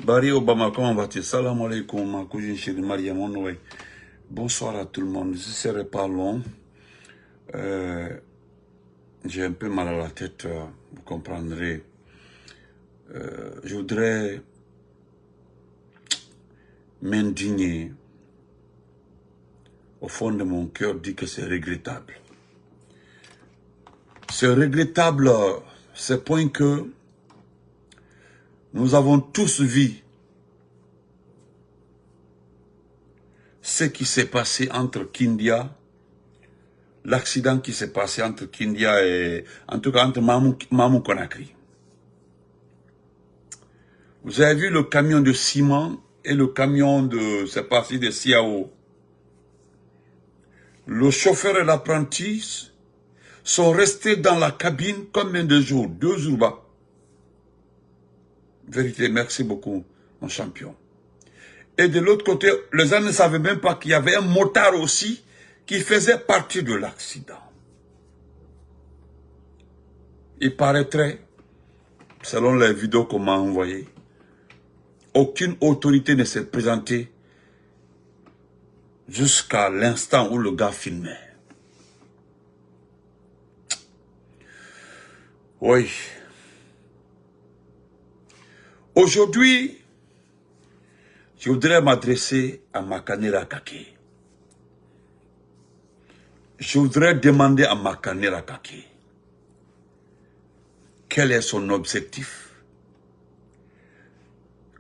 Barry Obama, comment vas-tu? Salam alaikum, ma cousine chérie Mariam Onoué. Bonsoir à tout le monde. Je ne serai pas long. J'ai un peu mal à la tête, vous comprendrez. Je voudrais m'indigner. Au fond de mon cœur, dire que c'est regrettable. C'est regrettable, ce point que nous avons tous vu ce qui s'est passé entre Kindia, l'accident qui s'est passé entre Kindia et, en tout cas, entre Mamou Conakry. Vous avez vu le camion de ciment et le camion de, c'est parti de Siao. Le chauffeur et l'apprenti sont restés dans la cabine combien de jours? 2 jours bas. Vérité, merci beaucoup, mon champion. Et de l'autre côté, les gens ne savaient même pas qu'il y avait un motard aussi qui faisait partie de l'accident. Il paraîtrait, selon les vidéos qu'on m'a envoyées, aucune autorité ne s'est présentée jusqu'à l'instant où le gars filmait. Oui. Aujourd'hui, je voudrais m'adresser à Makanera Kake. Je voudrais demander à Makanera Kake quel est son objectif,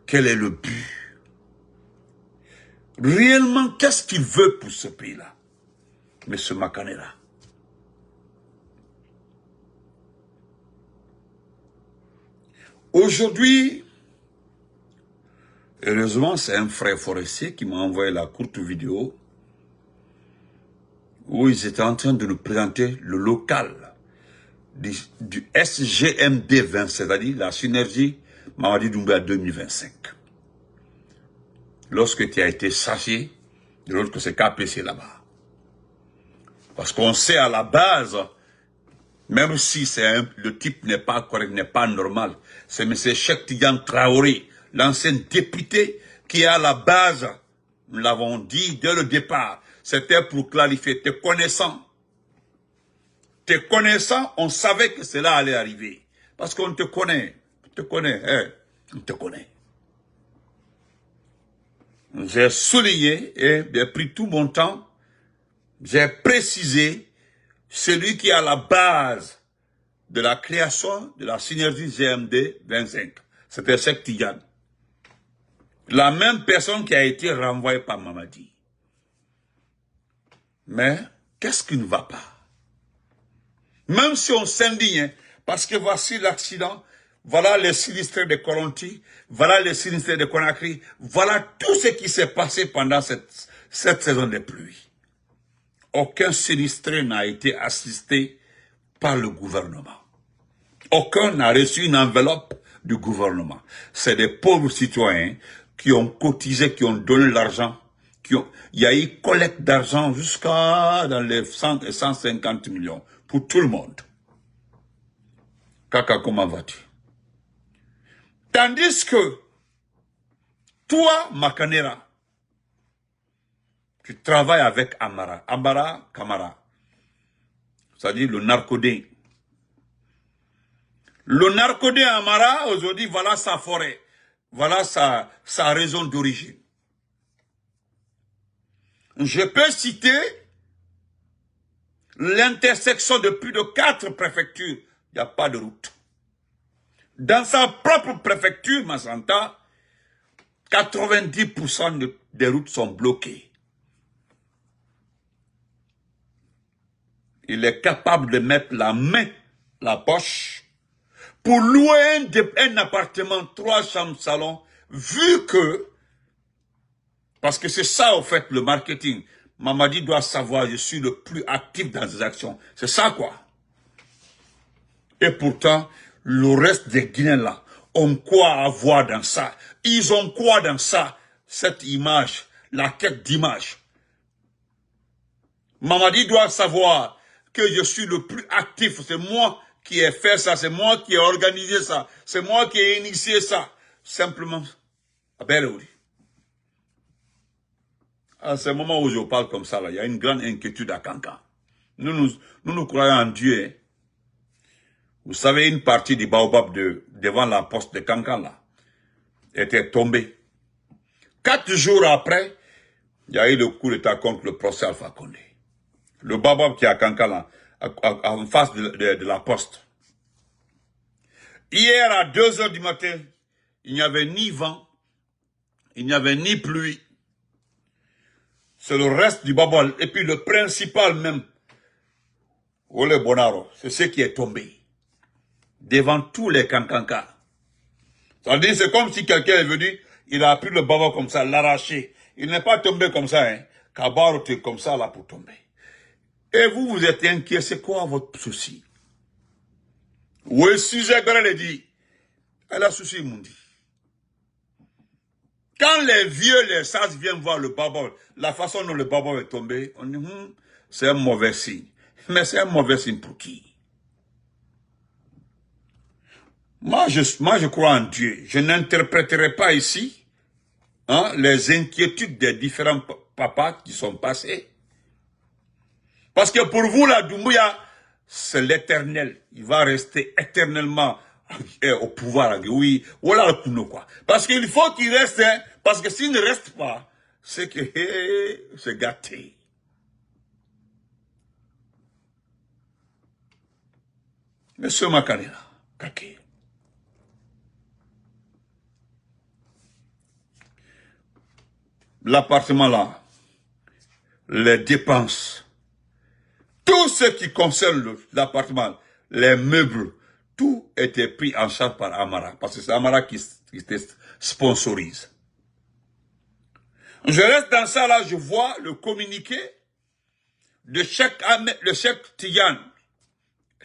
quel est le but. Réellement, qu'est-ce qu'il veut pour ce pays-là, M. Makanera? Aujourd'hui, heureusement, c'est un frère forestier qui m'a envoyé la courte vidéo où ils étaient en train de nous présenter le local du SGMD 20, c'est-à-dire la synergie Mamadi Doumbouya 2025. Lorsque tu as été chargé, de l'autre que c'est KPC là-bas. Parce qu'on sait à la base, même si le type n'est pas correct, n'est pas normal, c'est M. Cheikh Tidiane Traoré, l'ancien député, qui est à la base, nous l'avons dit dès le départ, c'était pour clarifier. Te connaissant, on savait que cela allait arriver. Parce qu'on te connaît, on te connaît. J'ai souligné et j'ai pris tout mon temps, j'ai précisé celui qui est à la base de la création de la synergie GMD 25. C'était Cheikh Tidiane. La même personne qui a été renvoyée par Mamadi. Mais, qu'est-ce qui ne va pas? Même si on s'indigne, parce que voici l'accident, voilà les sinistrés de Koronti, voilà les sinistrés de Conakry, voilà tout ce qui s'est passé pendant cette saison de pluie. Aucun sinistré n'a été assisté par le gouvernement. Aucun n'a reçu une enveloppe du gouvernement. C'est des pauvres citoyens qui ont cotisé, qui ont donné l'argent. Il y a eu collecte d'argent jusqu'à dans les 100 et 150 millions pour tout le monde. Kaka, comment vas-tu? Tandis que toi, Makanera, tu travailles avec Amara Kamara, c'est-à-dire le narcodé. Le narcodé Amara, aujourd'hui, voilà sa forêt, voilà sa raison d'origine. Je peux citer l'intersection de plus de 4 préfectures. Il n'y a pas de route. Dans sa propre préfecture, Massanta, 90% des routes sont bloquées. Il est capable de mettre la main, la poche, pour louer un appartement, 3 chambres, salon, vu que, parce que c'est ça, au fait, le marketing. Mamadi doit savoir, je suis le plus actif dans ses actions. C'est ça, quoi. Et pourtant, le reste des Guinéens, là, ont quoi à voir dans ça? Ils ont quoi dans ça? Cette image, la quête d'image. Mamadi doit savoir que je suis le plus actif. C'est moi qui ai fait ça, c'est moi qui ai organisé ça, c'est moi qui ai initié ça. Simplement, à Belle-Ouli. À ce moment où je parle comme ça, là, il y a une grande inquiétude à Kankan. Nous croyons en Dieu. Hein. Vous savez, une partie du baobab devant la poste de Kankan, là, était tombée. 4 jours après, il y a eu le coup d'état contre le procès Alpha Condé. Le baobab qui est à Kankan, là, en face de la poste. Hier, à 2 heures du matin, il n'y avait ni vent, il n'y avait ni pluie. C'est le reste du baobab. Et puis le principal même, Ole Bonaro, c'est ce qui est tombé. Devant tous les Kankankas. C'est-à-dire, c'est comme si quelqu'un est venu, il a pris le baobab comme ça, l'arraché. Il n'est pas tombé comme ça, hein. Kabaro était comme ça, là, pour tomber. Et vous, vous êtes inquiet, c'est quoi votre souci? Oui, sujet, elle dit, elle a souci, mon dit. Quand les vieux, les sages viennent voir le baobab, la façon dont le baobab est tombé, on dit, c'est un mauvais signe. Mais c'est un mauvais signe pour qui? Moi, je crois en Dieu. Je n'interpréterai pas ici les inquiétudes des différents papas qui sont passés. Parce que pour vous, la Doumbouya, c'est l'éternel. Il va rester éternellement au pouvoir. Oui, voilà le coup, quoi. Parce qu'il faut qu'il reste, hein, parce que s'il ne reste pas, c'est que c'est gâté. Monsieur Makanela, Kake. L'appartement là, les dépenses, tout ce qui concerne l'appartement, les meubles, tout était pris en charge par Amara, parce que c'est Amara qui sponsorise. Je reste dans ça là, je vois le communiqué de Cheikh Tidiane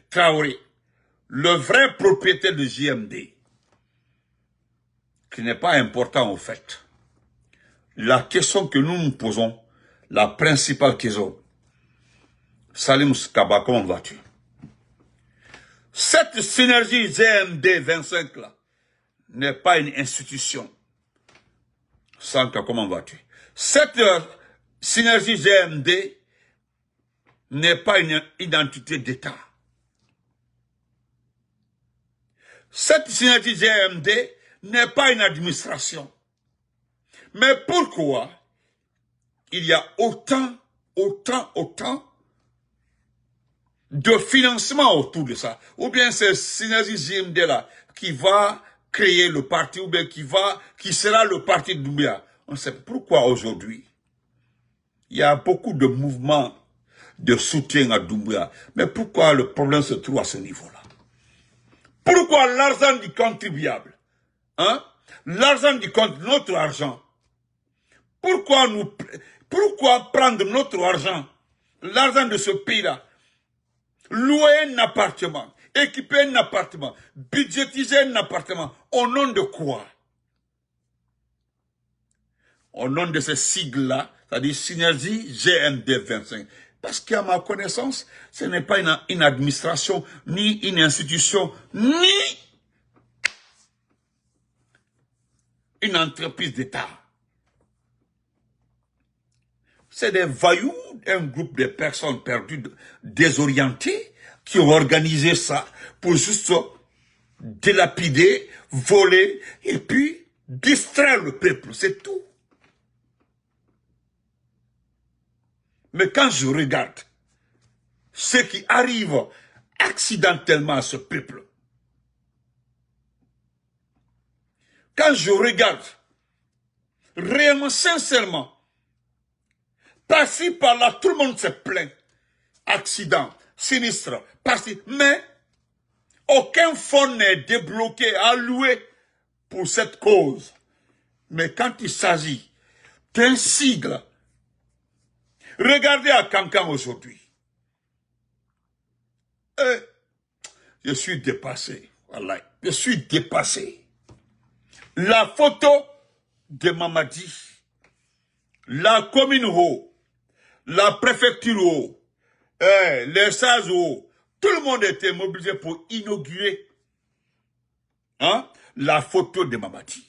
Traoré, le vrai propriétaire de JMD, qui n'est pas important au fait. La question que nous nous posons, la principale question, Salim Skaba, comment vas-tu? Cette synergie GMD 25 là n'est pas une institution. Sanka, comment vas-tu? Cette synergie GMD n'est pas une identité d'État. Cette synergie GMD n'est pas une administration. Mais pourquoi il y a autant de financement autour de ça? Ou bien c'est synergie GMD là qui va créer le parti, ou bien qui sera le parti de Doumbouya. On sait pourquoi aujourd'hui. Il y a beaucoup de mouvements de soutien à Doumbouya. Mais pourquoi le problème se trouve à ce niveau-là? Pourquoi l'argent du contribuable, l'argent du contribuable, notre argent, pourquoi prendre notre argent, l'argent de ce pays-là, louer un appartement, équiper un appartement, budgétiser un appartement, au nom de quoi? Au nom de ces sigles-là, c'est-à-dire Synergie GMD 25. Parce qu'à ma connaissance, ce n'est pas une administration, ni une institution, ni une entreprise d'État. C'est des voyous, un groupe de personnes perdues, désorientées, qui ont organisé ça pour juste délapider, voler, et puis distraire le peuple, c'est tout. Mais quand je regarde ce qui arrive accidentellement à ce peuple, quand je regarde réellement, sincèrement, par-ci, par-là, tout le monde se plaint. Accident, sinistre, par-ci. Mais aucun fonds n'est débloqué, alloué pour cette cause. Mais quand il s'agit d'un sigle, regardez à Kankan aujourd'hui. Je suis dépassé. Voilà. Je suis dépassé. La photo de Mamadi, la commune haut, la préfecture haut, les sages haut, tout le monde était mobilisé pour inaugurer la photo de Mamadi.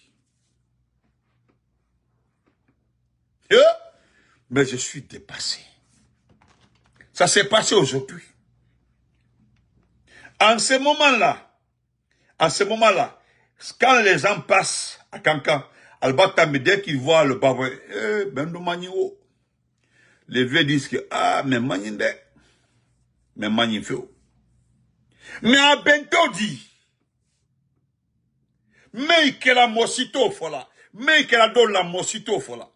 Mais je suis dépassé. Ça s'est passé aujourd'hui. En ce moment-là, quand les gens passent à Kankan, Albata, dès qu'ils voient le baba, les vieux disent que, ah, mais Maninde, mais Manifeo. Mais à Bento dit, mais que la mosito fola, mais que la donne la mosito fola.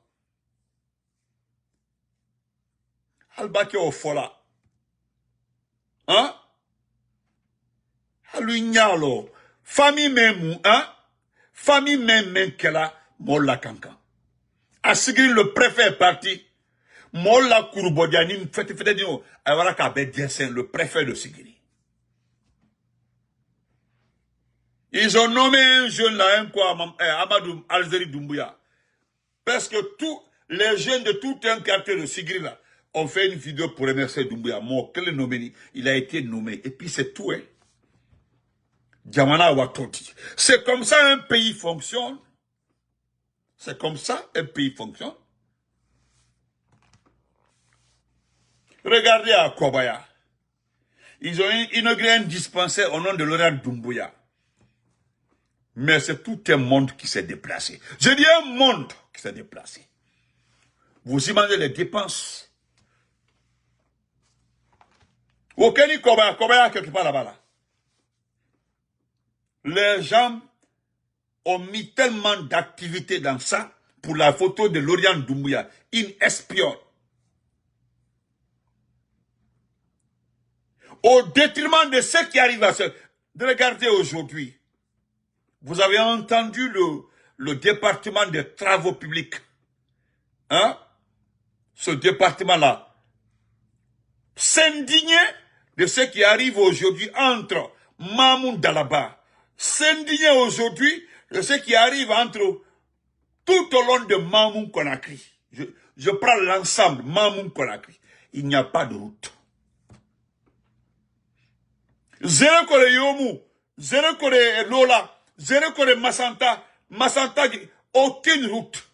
Albaki au fola. Hein? Aluignalo. Famille même, hein? Famille même qu'elle Molla Kankan. A Sigri, le préfet est parti. Molla Kourubodiani, faites dire, alors qu'Abed Dessin, le préfet de Sigri. Ils ont nommé un jeune là, Amadou Alzeri Doumbouya. Parce que tous les jeunes de tout un quartier de Sigri là ont fait une vidéo pour remercier Doumbouya. Moi, quel est nommé? Il a été nommé. Et puis c'est tout, hein. Djamana Watoti. C'est comme ça un pays fonctionne. C'est comme ça un pays fonctionne. Regardez à Kobaya. Ils ont inauguré un dispensaire au nom de Laurent Doumbouya. Mais c'est tout un monde qui s'est déplacé. Je dis un monde qui s'est déplacé. Vous imaginez les dépenses. Aucun Kobaya quelque part là-bas. Là. Les gens ont mis tellement d'activités dans ça pour la photo de Laurent Doumbouya, une espionne. Au détriment de ce qui arrive à ce... De regarder aujourd'hui. Vous avez entendu le département des travaux publics. Hein? Ce département-là s'indignait de ce qui arrive aujourd'hui entre Mamoun Dalaba. S'indignait aujourd'hui de ce qui arrive entre tout au long de Mamoun Konakri. Je prends l'ensemble, Mamoun Konakri. Il n'y a pas de route. Zéro Kore Yomu, zéro Kore Lola, zéro Kore Masanta, aucune route.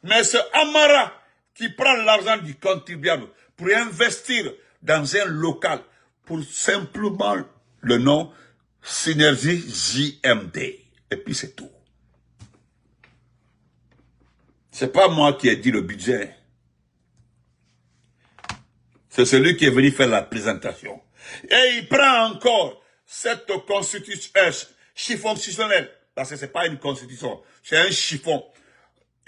Mais c'est Amara qui prend l'argent du contribuable pour investir dans un local pour simplement le nom Synergie JMD. Et puis c'est tout. C'est pas moi qui ai dit le budget. C'est celui qui est venu faire la présentation. Et il prend encore cette constitution, chiffon constitutionnel, parce que c'est pas une constitution, c'est un chiffon.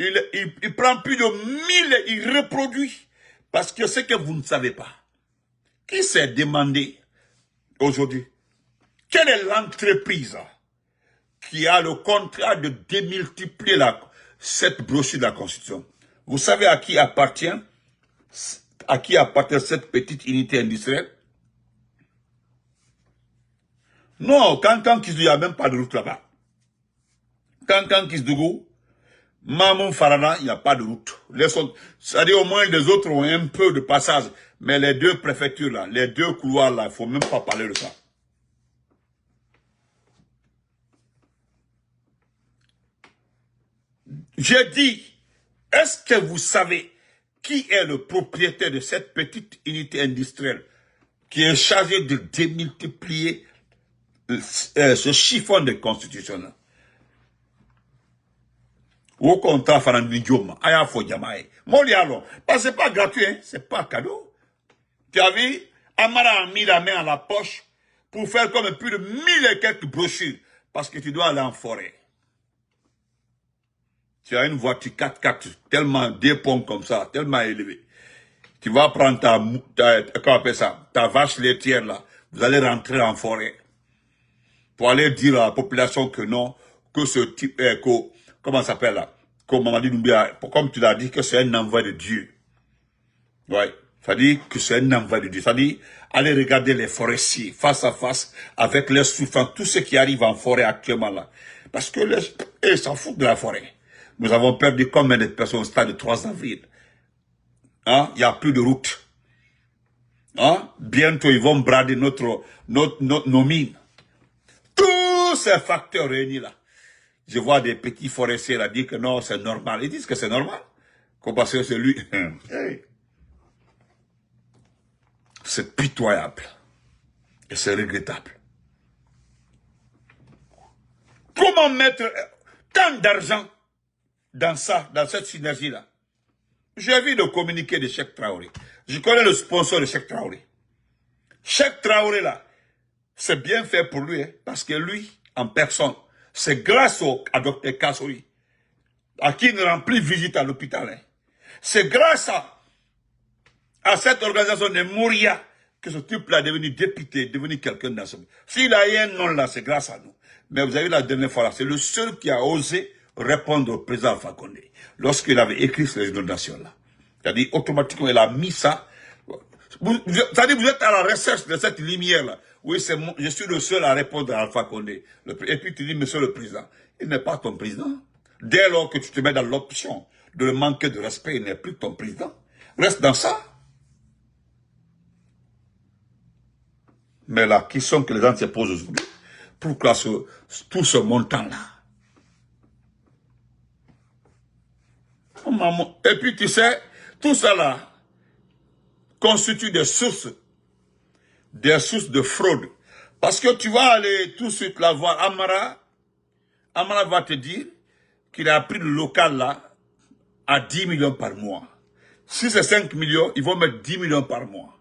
Il prend plus de 1000, il reproduit, parce que c'est que vous ne savez pas. Qui s'est demandé aujourd'hui, quelle est l'entreprise qui a le contrat de démultiplier cette brochure de la Constitution? Vous savez à qui appartient cette petite unité industrielle? Non, Kankan Kisdougou, il n'y a même pas de route là-bas. Kankan Kisdougou, Mamoun Farana, il n'y a pas de route. C'est-à-dire au moins les autres ont un peu de passage. Mais les deux préfectures là, les deux couloirs là, il ne faut même pas parler de ça. J'ai dit, est-ce que vous savez qui est le propriétaire de cette petite unité industrielle qui est chargée de démultiplier ce chiffon de constitution là? Au contrat, Farandidjoma, Aya Fodjamae. Molialo, parce que c'est pas gratuit, hein? C'est pas cadeau. Tu as vu, Amara a mis la main à la poche pour faire comme plus de 1000 et quelques brochures parce que tu dois aller en forêt. Tu as une voiture 4x4 tellement des pompes comme ça, tellement élevée. Tu vas prendre comment on appelle ça, ta vache laitière là, vous allez rentrer en forêt pour aller dire à la population que non, que ce type, comment ça s'appelle là, comme Mamadi Doumbouya, comme tu l'as dit, que c'est un envoi de Dieu. Ouais, ça dit que c'est un envoi de Dieu. Ça dit, allez regarder les forestiers face à face avec les souffrants, tout ce qui arrive en forêt actuellement là. Parce que ils s'en foutent de la forêt. Nous avons perdu combien de personnes au stade de 3 avril? Hein? Il n'y a plus de route. Hein? Bientôt, ils vont brader nos mines. Tous ces facteurs réunis là. Je vois des petits forestiers là dire que non, c'est normal. Ils disent que c'est normal. Parce que c'est lui. Hey. C'est pitoyable. Et c'est regrettable. Comment mettre tant d'argent dans ça, dans cette synergie-là? J'ai vu le communiqué de Cheikh Traoré. Je connais le sponsor de Cheikh Traoré. Cheikh Traoré, là, c'est bien fait pour lui, hein, parce que lui, en personne, c'est grâce à Dr Kassouri, à qui il ne rend plus visite à l'hôpital. Hein. C'est grâce à cette organisation de Mouria que ce type-là est devenu député, devenu quelqu'un dans ce monde. S'il a eu un nom là, c'est grâce à nous. Mais vous avez vu la dernière fois là, c'est le seul qui a osé répondre au président Alpha Condé lorsqu'il avait écrit ces inondations là. C'est-à-dire, automatiquement, il a mis ça. C'est-à-dire, vous êtes à la recherche de cette lumière-là. Oui, je suis le seul à répondre à Alpha Condé. Et puis tu dis, monsieur le président, il n'est pas ton président. Dès lors que tu te mets dans l'option de le manquer de respect, il n'est plus ton président. Reste dans ça. Mais la question que les gens se posent aujourd'hui, pourquoi tout ce montant-là? Et puis tu sais, tout ça là constitue des sources de fraude. Parce que tu vas aller tout de suite la voir Amara. Amara va te dire qu'il a pris le local là à 10 millions par mois. Si c'est 5 millions, ils vont mettre 10 millions par mois.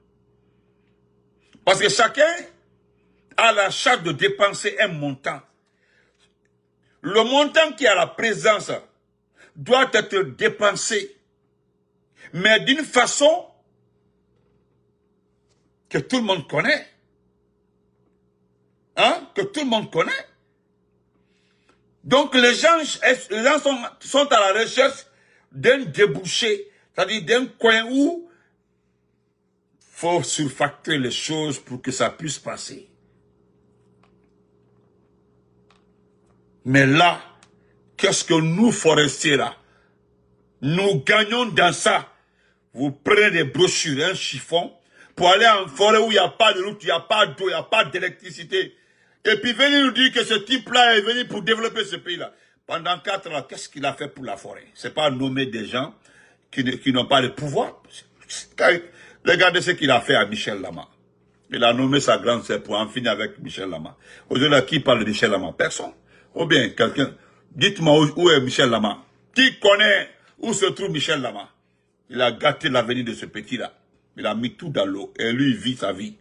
Parce que chacun a la charge de dépenser un montant. Le montant qui est à la présence doit être dépensé, mais d'une façon que tout le monde connaît. Hein? Que tout le monde connaît. Donc les gens sont à la recherche d'un débouché, c'est-à-dire d'un coin où il faut surfacturer les choses pour que ça puisse passer. Mais là, qu'est-ce que nous, forestiers, là, nous gagnons dans ça? Vous prenez des brochures, un chiffon, pour aller en forêt où il n'y a pas de route, il n'y a pas d'eau, il n'y a pas d'électricité. Et puis venir nous dire que ce type-là est venu pour développer ce pays-là. Pendant 4 ans, qu'est-ce qu'il a fait pour la forêt? C'est pas nommer des gens qui n'ont pas de pouvoir. Regardez ce qu'il a fait à Michel Lama. Il a nommé sa grande sœur pour en finir avec Michel Lama. Aujourd'hui, qui parle de Michel Lama? Personne. Ou bien quelqu'un, dites-moi où est Michel Lama? Qui connaît où se trouve Michel Lama? Il a gâté l'avenir de ce petit-là. Il a mis tout dans l'eau. Et lui, il vit sa vie.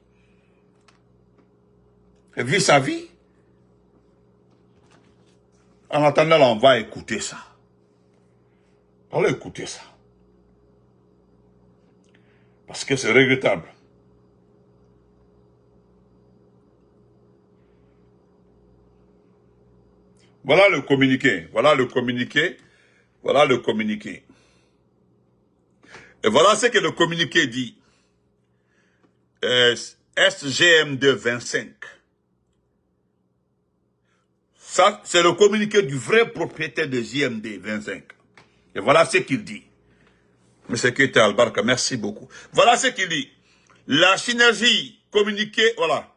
Il vit sa vie. En attendant, là, on va écouter ça. On va écouter ça. Parce que c'est regrettable. Voilà le communiqué. Voilà le communiqué. Voilà le communiqué. Et voilà ce que le communiqué dit. SGM2 25. Ça, c'est le communiqué du vrai propriétaire de JMD 25. Et voilà ce qu'il dit. Monsieur Keita Albarka, merci beaucoup. Voilà ce qu'il dit. La synergie communiqué, voilà.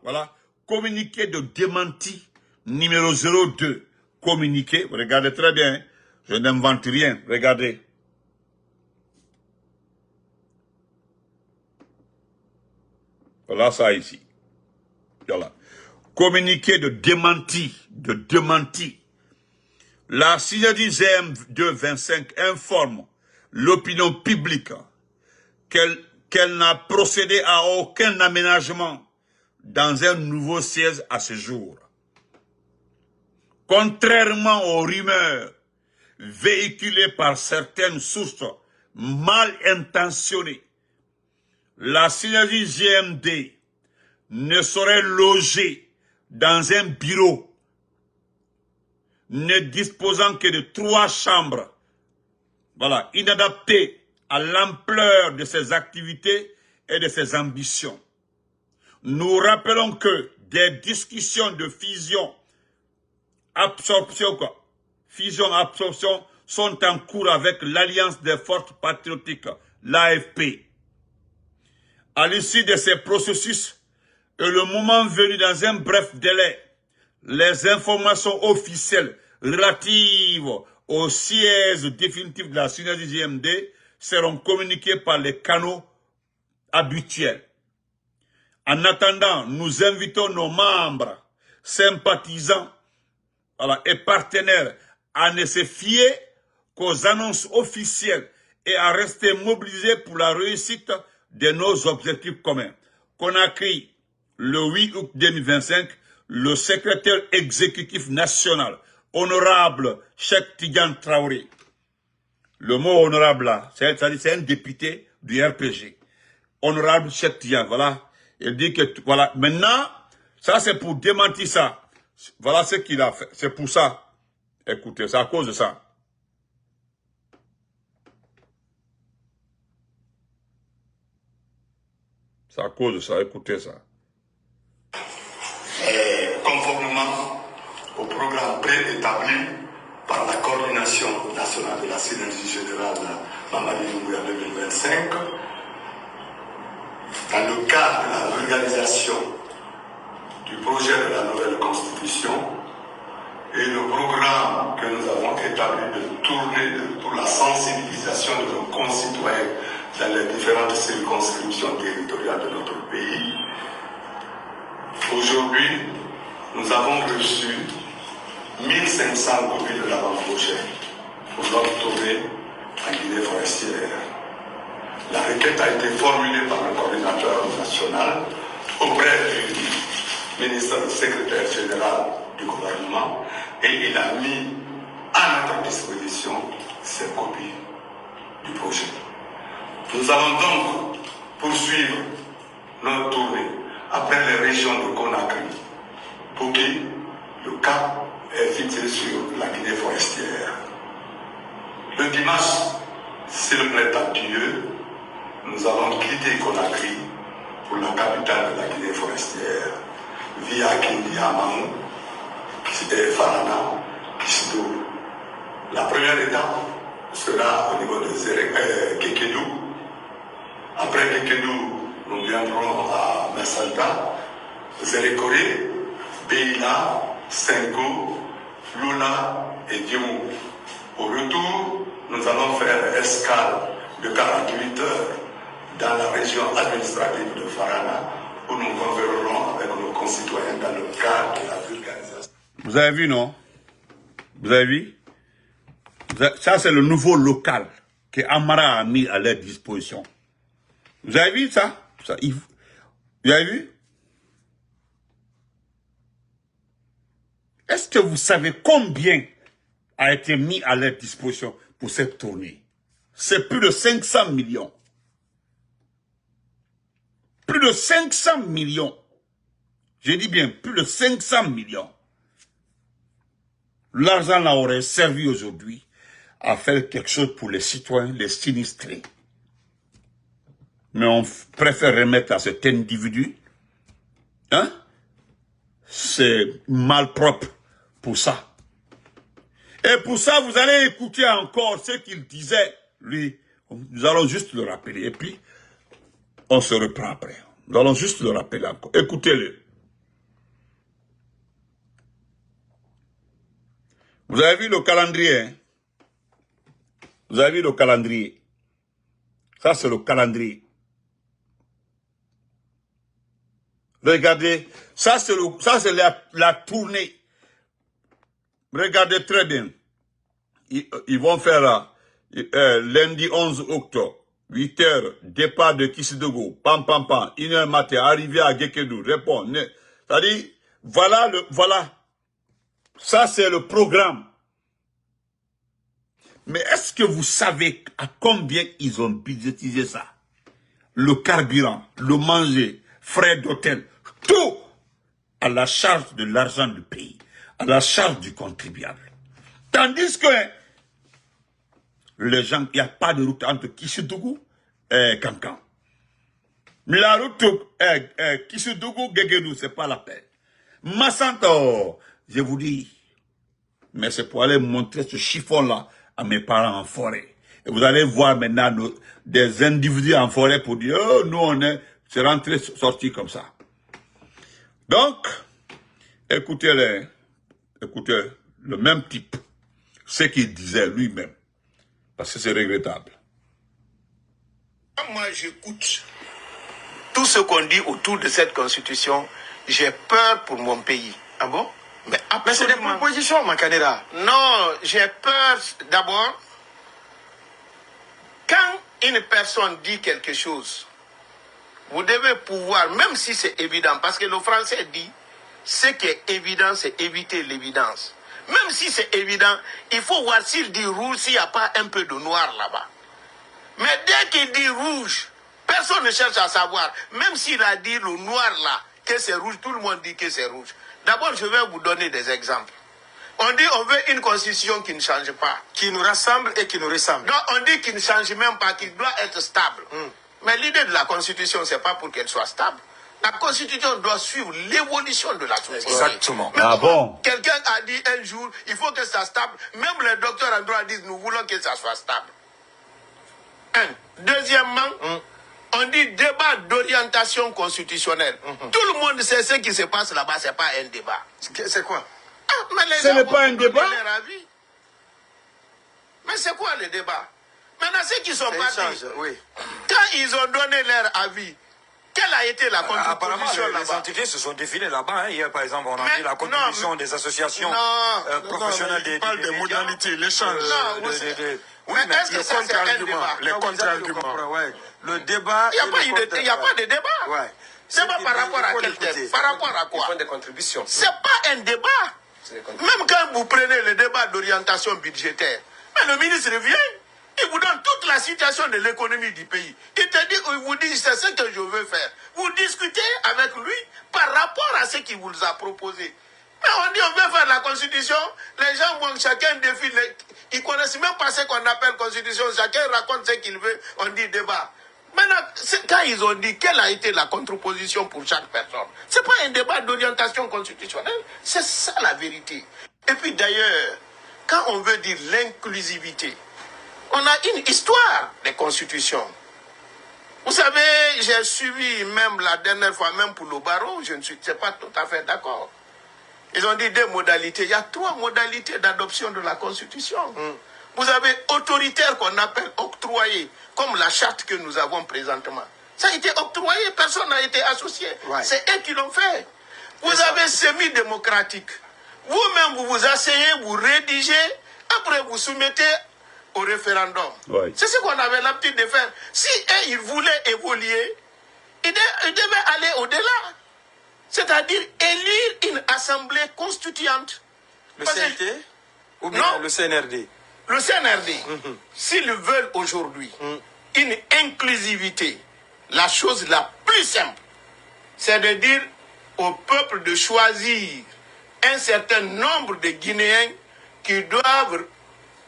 Communiqué de démenti numéro 02. Communiqué, regardez très bien. Je n'invente rien, regardez. Voilà ça ici. Voilà. Communiqué de démenti. La synergie GM225 informe l'opinion publique qu'elle n'a procédé à aucun aménagement dans un nouveau siège à ce jour. Contrairement aux rumeurs véhiculées par certaines sources mal intentionnées, la synergie GMD ne saurait loger dans un bureau ne disposant que de 3 chambres, voilà, inadapté à l'ampleur de ses activités et de ses ambitions. Nous rappelons que des discussions de fusion-absorption sont en cours avec l'Alliance des forces patriotiques, l'AFP. À l'issue de ces processus, et le moment venu dans un bref délai, les informations officielles relatives au siège définitif de la synergie GMD seront communiqués par les canaux habituels. En attendant, nous invitons nos membres, sympathisants et partenaires à ne se fier qu'aux annonces officielles et à rester mobilisés pour la réussite de nos objectifs communs. Conakry, le 8 août 2025, le secrétaire exécutif national, honorable Cheikh Tidiane Traoré. Le mot honorable là, c'est un député du RPG. Honorable Cheikh Tidiane, voilà. Il dit que, voilà, maintenant, ça c'est pour démentir ça. Voilà ce qu'il a fait. C'est pour ça. Écoutez, c'est à cause de ça. C'est à cause de ça, écoutez ça. Conformément au programme préétabli par la coordination nationale de la synergie générale Mamadi Doumbouya 2025, dans le cadre de la vulgarisation du projet de la nouvelle constitution et le programme que nous avons établi de tournée pour la sensibilisation de nos concitoyens dans les différentes circonscriptions territoriales de notre pays. Aujourd'hui, nous avons reçu 1500 copies de l'avant-projet pour notre tournée en Guinée forestière. La requête a été formulée par le coordinateur national auprès du ministre secrétaire général du gouvernement et il a mis à notre disposition ces copies du projet. Nous allons donc poursuivre notre tournée après les régions de Conakry, Bouki, le Cap est fixé sur la Guinée forestière. Le dimanche, s'il plaît à Dieu, nous allons quitter Conakry pour la capitale de la Guinée forestière, via Kindiamaou, Farana, Kisdo. La première étape sera au niveau de Kekedou. Après Kekedou, nous viendrons à Messalta, Zérékoré, Beila, Sengo, Luna et Diomou. Au retour, nous allons faire escale de 48 heures dans la région administrative de Farana, où nous convergerons avec nos concitoyens dans le cadre de la vulgarisation. Vous avez vu, non? Vous avez vu? Ça, c'est le nouveau local que Amara a mis à leur disposition. Vous avez vu ça? Vous avez vu? Est-ce que vous savez combien a été mis à leur disposition pour cette tournée? C'est plus de 500 millions. Plus de 500 millions. Je dis bien, plus de 500 millions. L'argent là aurait servi aujourd'hui à faire quelque chose pour les citoyens, les sinistrés. Mais on préfère remettre à cet individu. Hein? C'est malpropre pour ça. Et pour ça, vous allez écouter encore ce qu'il disait, lui. Nous allons juste le rappeler. Et puis, on se reprend après. Nous allons juste le rappeler encore. Écoutez-le. Vous avez vu le calendrier, hein? Vous avez vu le calendrier. Ça, c'est le calendrier. Regardez, ça c'est la tournée. Regardez très bien. Ils vont faire lundi 11 octobre, 8 heures, départ de Kissidougou, pam pam pam, 1 heure matin, arrivé à Gekedou, répond. C'est-à-dire, voilà. Ça c'est le programme. Mais est-ce que vous savez à combien ils ont budgétisé ça? Le carburant, le manger, frais d'hôtel, tout à la charge de l'argent du pays, à la charge du contribuable. Tandis que les gens, il n'y a pas de route entre Kissidougou et Kankan. Mais la route Kissidougou-Gekedou, c'est pas la peine. Massanto, je vous dis, mais c'est pour aller montrer ce chiffon-là à mes parents en forêt. Et vous allez voir maintenant des individus en forêt pour dire, oh, nous c'est rentré, sorti comme ça. Donc, écoutez le même type, ce qu'il disait lui-même, parce que c'est regrettable. quand moi j'écoute tout ce qu'on dit autour de cette constitution, j'ai peur pour mon pays. Ah bon? Mais c'est des propositions, Makanera. Non, j'ai peur d'abord. Quand une personne dit quelque chose, vous devez pouvoir, même si c'est évident, parce que le français dit, ce qui est évident, c'est éviter l'évidence. Même si c'est évident, il faut voir s'il dit rouge, s'il n'y a pas un peu de noir là-bas. Mais dès qu'il dit rouge, personne ne cherche à savoir. Même s'il a dit le noir là, que c'est rouge, tout le monde dit que c'est rouge. D'abord, je vais vous donner des exemples. On dit on veut une constitution qui ne change pas. Qui nous rassemble et qui nous ressemble. Donc on dit qu'il ne change même pas, qu'il doit être stable. Mais l'idée de la constitution, ce n'est pas pour qu'elle soit stable. La constitution doit suivre l'évolution de la société. Exactement. Ah bon? Quelqu'un a dit un jour, il faut que ça soit stable. Même les docteurs en droit disent, nous voulons que ça soit stable. Deuxièmement, on dit débat d'orientation constitutionnelle. Tout le monde sait ce qui se passe là-bas, ce n'est pas un débat. C'est quoi? Ce n'est pas un débat. Mais c'est quoi le débat? Maintenant, ceux qui sont partis, oui. quand ils ont donné leur avis, quelle a été la contribution apparemment, là-bas? les entités se sont défilées là-bas. Hier, par exemple, on a dit la contribution des associations professionnelles. Il parle des modalités, l'échange. Oui, mais est-ce que ça c'est un débat? Les contre-arguments. Le débat. Il n'y a pas de débat. Ouais. Débat par rapport à quel thème? Par rapport à quoi? Ils font des contributions. C'est pas un débat. Même quand vous prenez le débat d'orientation budgétaire, mais le ministre vient, il vous donne toute la situation de l'économie du pays. Il te dit, il vous dit, c'est ce que je veux faire. Vous discutez avec lui par rapport à ce qu'il vous a proposé. Mais on dit, on veut faire la constitution, les gens vont, chacun défile, ils ne connaissent même pas ce qu'on appelle constitution, chacun raconte ce qu'il veut, on dit débat. Maintenant, quand ils ont dit quelle a été la contre-position pour chaque personne, ce n'est pas un débat d'orientation constitutionnelle, c'est ça la vérité. Et puis d'ailleurs, quand on veut dire l'inclusivité, on a une histoire des constitutions. Vous savez, j'ai suivi même la dernière fois, même pour le barreau, je ne suis pas tout à fait d'accord. Ils ont dit deux modalités. Il y a 3 modalités d'adoption de la constitution. Vous avez autoritaire qu'on appelle octroyé, comme la charte que nous avons présentement. Ça a été octroyé, personne n'a été associé. Ouais. C'est eux qui l'ont fait. Vous avez semi-démocratique. Vous-même, vous vous asseyez, vous rédigez, après vous soumettez au référendum. Ouais. C'est ce qu'on avait l'habitude de faire. Si eux, ils voulaient évoluer, ils devaient aller au-delà. C'est-à-dire élire une assemblée constituante. Le CNT ou bien le CNRD? Le CNRD, s'ils veulent aujourd'hui une inclusivité, la chose la plus simple, c'est de dire au peuple de choisir un certain nombre de Guinéens qui doivent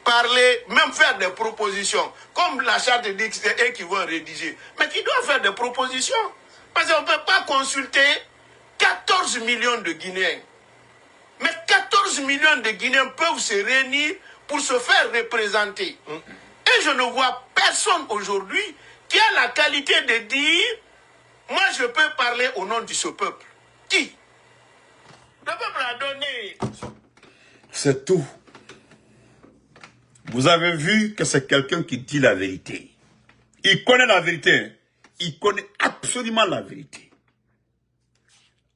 parler, même faire des propositions. Comme la charte dit que c'est eux qui vont rédiger. Mais qui doivent faire des propositions. Parce qu'on ne peut pas consulter 14 millions de Guinéens. Mais 14 millions de Guinéens peuvent se réunir pour se faire représenter. Et je ne vois personne aujourd'hui qui a la qualité de dire « Moi, je peux parler au nom de ce peuple. » Qui? Le peuple a donné. C'est tout. Vous avez vu que c'est quelqu'un qui dit la vérité. Il connaît la vérité. Il connaît absolument la vérité.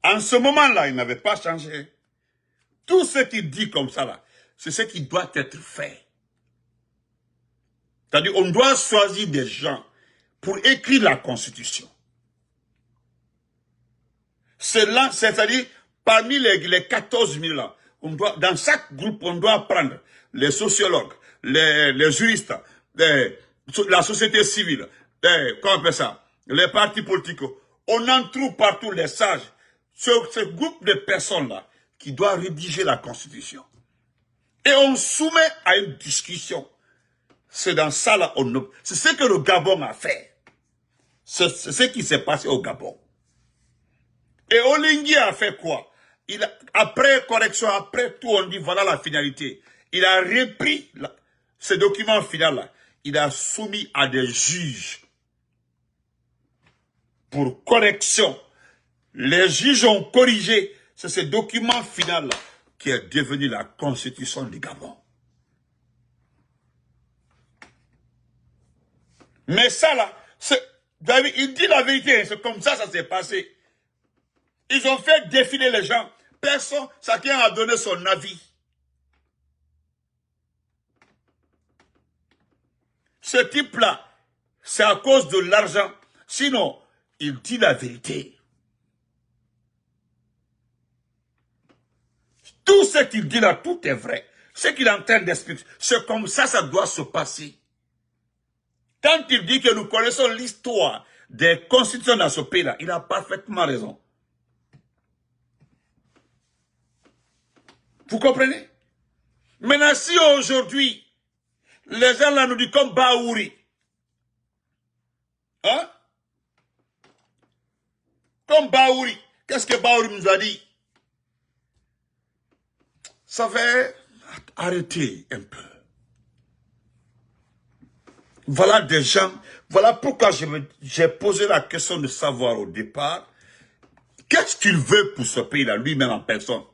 En ce moment-là, il n'avait pas changé. Tout ce qu'il dit comme ça, là, c'est ce qui doit être fait. C'est-à-dire, on doit choisir des gens pour écrire la Constitution. C'est-à-dire, parmi les 14 000 là, dans chaque groupe, on doit prendre les sociologues, les juristes, la société civile, comment on appelle ça, les partis politiques. On en trouve partout les sages. Ce groupe de personnes-là qui doit rédiger la Constitution. Et on soumet à une discussion. C'est dans ça là, c'est ce que le Gabon a fait. C'est ce qui s'est passé au Gabon. Et Olingi a fait quoi? Après correction, après tout, on dit voilà la finalité. Il a repris ce document final-là. Il a soumis à des juges pour correction. Les juges ont corrigé. C'est ce document final-là qui est devenu la Constitution du Gabon. Mais ça là, Il dit la vérité, c'est comme ça s'est passé. Ils ont fait défiler les gens. Personne, chacun a donné son avis. Ce type-là, c'est à cause de l'argent. Sinon, il dit la vérité. Tout ce qu'il dit là, tout est vrai. Ce qu'il est en train d'expliquer, c'est comme ça, ça doit se passer. Quand il dit que nous connaissons l'histoire des constitutions dans ce pays-là, il a parfaitement raison. Vous comprenez? Maintenant, si aujourd'hui, les gens là nous disent comme Baouri, hein? Comme Baouri, qu'est-ce que Baouri nous a dit? Ça fait arrêter un peu. Voilà des gens, voilà pourquoi j'ai posé la question de savoir au départ, qu'est-ce qu'il veut pour ce pays-là, lui-même en personne.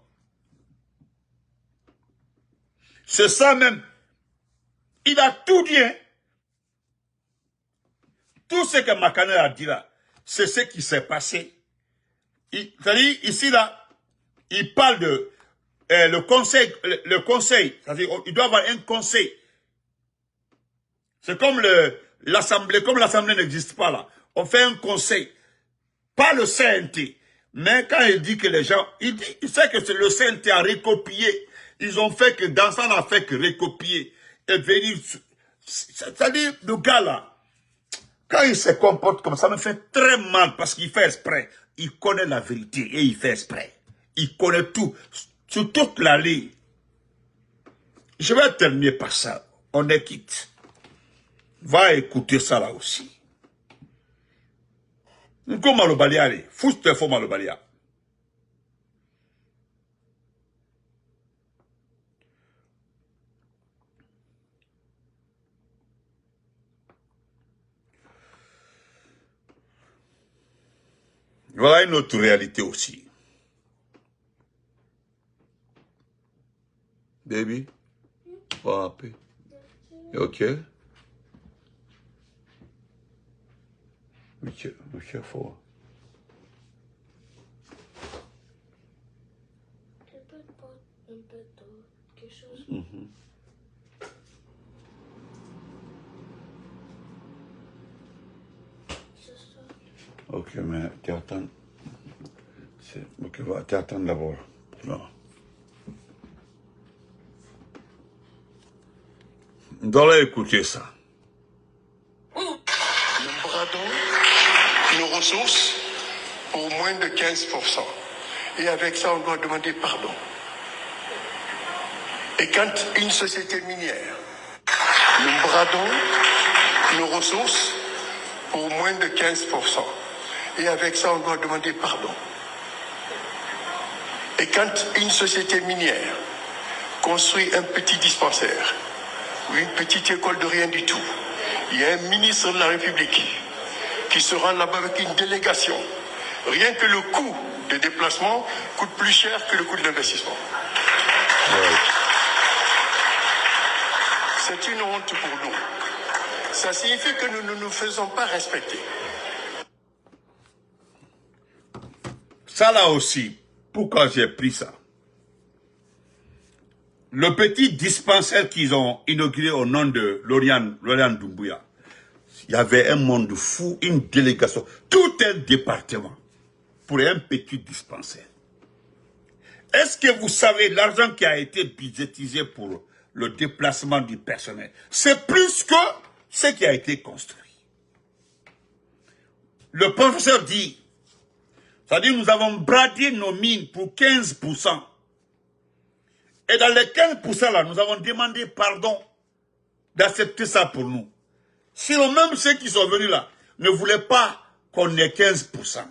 C'est ça même. Il a tout dit. Hein? Tout ce que Makane a dit là, c'est ce qui s'est passé. C'est-à-dire, ici là, il parle de le conseil, c'est-à-dire, il doit avoir un conseil. C'est comme l'Assemblée, comme l'Assemblée n'existe pas là. On fait un conseil. Pas le CNT. Mais quand il dit que les gens, il sait que le CNT a recopié. Ils ont fait que, dans ça, on a fait que recopier. Et venir, c'est-à-dire, le gars là, quand il se comporte comme ça, me fait très mal parce qu'il fait exprès. Il connaît la vérité et il fait exprès. Il connaît tout, sur toute la ligne. Je vais terminer par ça. On est quitte. Va écouter ça là aussi. Nko malobalia allez. Fouste fo malobalia. Voilà une autre réalité aussi. Baby, what happened? You okay? Be careful. Peut-être pas un peu d'eau, quelque chose. C'est ça. Ok, mais tu attends. Ok, tu attends d'abord. Non. Nous allons écouter ça. Nous bradons nos ressources pour moins de 15%. Et avec ça, on doit demander pardon. Et quand une société minière, nous bradons nos ressources pour moins de 15%. Et avec ça, on doit demander pardon. Et quand une société minière construit un petit dispensaire ou une petite école de rien du tout, il y a un ministre de la République qui se rend là-bas avec une délégation. Rien que le coût de déplacement coûte plus cher que le coût de l'investissement. C'est une honte pour nous. Ça signifie que nous ne nous faisons pas respecter. Ça là aussi, pourquoi j'ai pris ça? Le petit dispensaire qu'ils ont inauguré au nom de Laurent Doumbouya, il y avait un monde fou, une délégation, tout un département pour un petit dispensaire. Est-ce que vous savez l'argent qui a été budgétisé pour le déplacement du personnel? C'est plus que ce qui a été construit. Le professeur dit, c'est-à-dire nous avons bradé nos mines pour 15%. Et dans les 15% là, nous avons demandé pardon d'accepter ça pour nous. Sinon même ceux qui sont venus là ne voulaient pas qu'on ait 15%.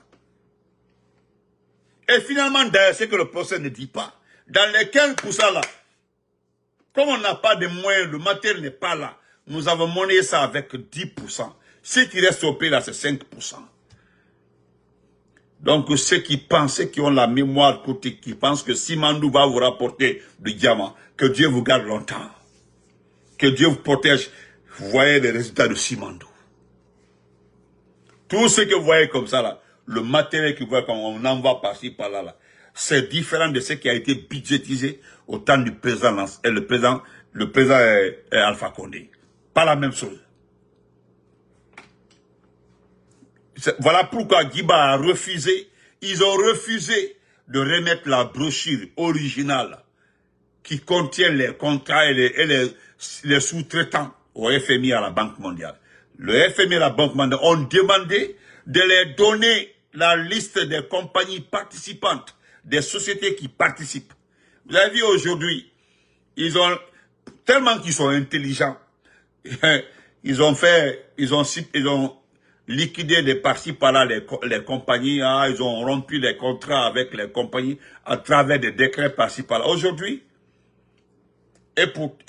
Et finalement, d'ailleurs, ce que le procès ne dit pas, dans les 15% là, comme on n'a pas de moyens, le matériel n'est pas là, nous avons monnayé ça avec 10%. Ce qui reste au pays là, c'est 5%. Donc ceux qui pensent, ceux qui ont la mémoire côté, qui pensent que Simandou va vous rapporter du diamant, que Dieu vous garde longtemps. Que Dieu vous protège. Vous voyez les résultats de Simandou. Tout ce que vous voyez comme ça, là, le matériel que vous voyez quand on envoie par-ci, par-là, là, c'est différent de ce qui a été budgétisé au temps du président, le président Alpha Condé. Pas la même chose. Voilà pourquoi Guiba a refusé, ils ont refusé de remettre la brochure originale qui contient les contrats et les sous-traitants au FMI à la Banque mondiale. Le FMI et la Banque mondiale ont demandé de leur donner la liste des compagnies participantes, des sociétés qui participent. Vous avez vu aujourd'hui, tellement qu'ils sont intelligents, ils ont liquidé des parties par là les compagnies, hein, ils ont rompu les contrats avec les compagnies à travers des décrets par-ci par là. Aujourd'hui,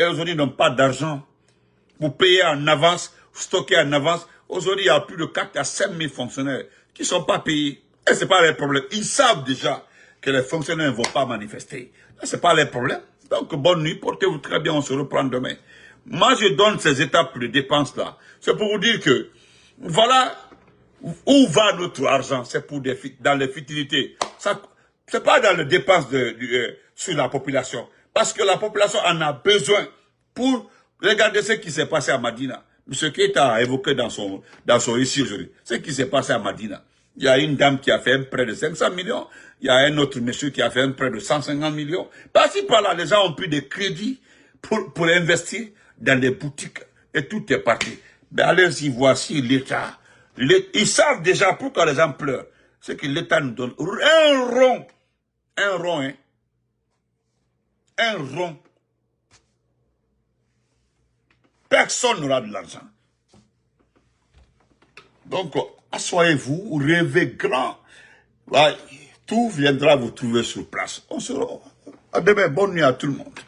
aujourd'hui, ils n'ont pas d'argent pour payer en avance, stocker en avance. Aujourd'hui, il y a plus de 4 à 5 000 fonctionnaires qui ne sont pas payés. Et ce n'est pas leur problème. Ils savent déjà que les fonctionnaires ne vont pas manifester. Ce n'est pas leur problème. Donc, bonne nuit, portez-vous très bien, on se reprend demain. Moi, je donne ces étapes de dépenses-là. C'est pour vous dire que, voilà où va notre argent. C'est pour dans les futilités. Ce n'est pas dans les dépenses sur la population. Parce que la population en a besoin pour regarder ce qui s'est passé à Madina. M. Keita a évoqué dans son récit aujourd'hui. Ce qui s'est passé à Madina. Il y a une dame qui a fait un prêt de 500 millions. Il y a un autre monsieur qui a fait un prêt de 150 millions. Par-ci, par-là, les gens ont pris des crédits pour investir dans les boutiques. Et tout est parti. Mais allez-y, voici l'État. Ils savent déjà pourquoi les gens pleurent. C'est que l'État nous donne un rond, Personne n'aura de l'argent. Donc, assoyez-vous, rêvez grand. Ouais, tout viendra vous trouver sur place. On se revoit. À demain, bonne nuit à tout le monde.